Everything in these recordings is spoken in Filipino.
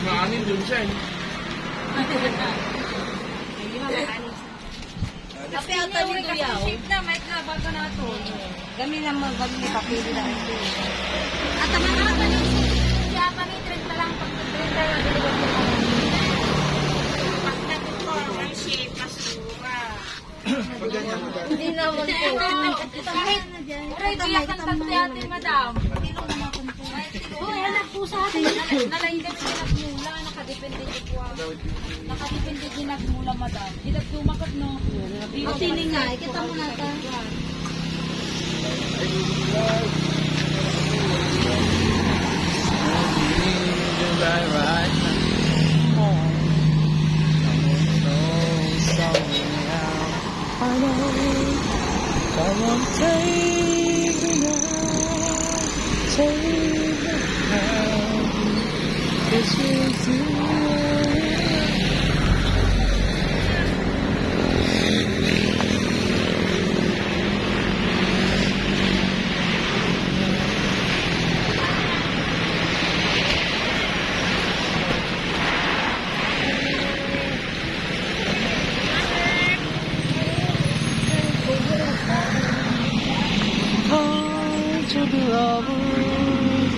Maanin dun siya eh. Hindi ba makanin siya? Kasi ang tali ko yaw. Shape na, may bago na ito. Gami na mo, gami na papili na ito. At ang mga ganyan siya, pang-trend pa lang, pag-trend na lang. Pag natuto ang shape, masura. Hindi naman po. Kahit, kahit iyak ang tagti madam. Oo, anak po sa atin. Nalayin kami ginagmula, nakadepende din po. Nakadepende ginagmula, madam. Hilag tumakot, no? O, tining nga, ikita mo na ito. Come on, take me now, take me now. It's with you. Hard to be lovers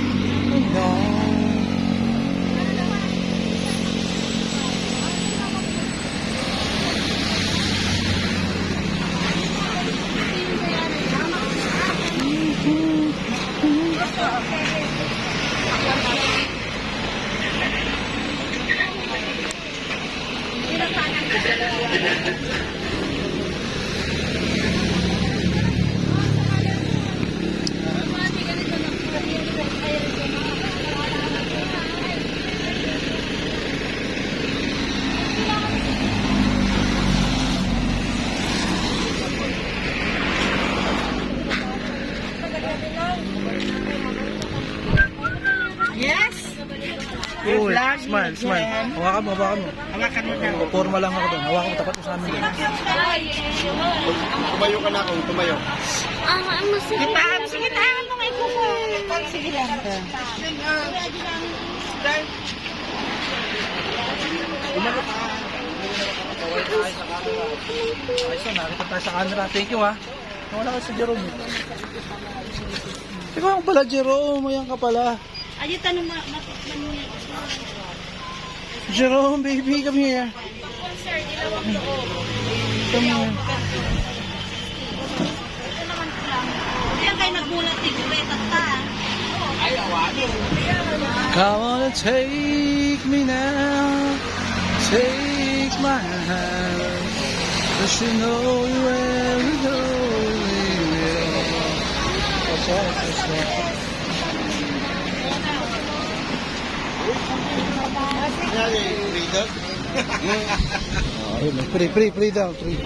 alone. Yes! Oh, smile, smile. Hawakan mo, hawakan mo. Hawakan mo na. Forma lang ako doon. Hawakan mo, tapat mo sa amin. Tumayo ka na kung tumayo. Gitaan, sige taan mo ngay kuko. Sige lang. Umano ka. Ayos na, nakita tayo sa camera. Thank you, ha. Nawala ka sa Jerome. Ikaw ang pala, Jerome. Ayan ka pala. Ayun, tanong Jerome, baby, come here. concert, ilawag loob. Come here. Ito naman ko lang. Kaya kayo nagmulat ni Gureta ta. Ay, awanin. Come on and take me now. Take my hand. Cause you know where we go. That's right, that's right. Play down, play.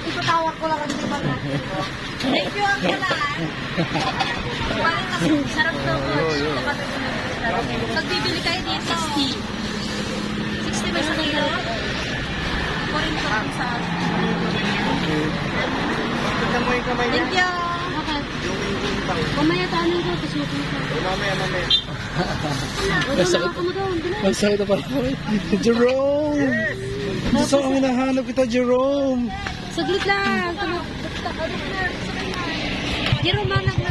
Ipatawag ko lang ang diba natin. Thank you ang pala. Parang kasi sarap to po. Pag bibili kayo din, 60. 60 ba sa kilo? 40 pa sa Thank you. Mamaya tanong ko, kasukin ko. Mamaya. Masakit na pala. Jerome! Gusto kong hinahanap kita, Jerome. Saglit lang. Jerome, manag na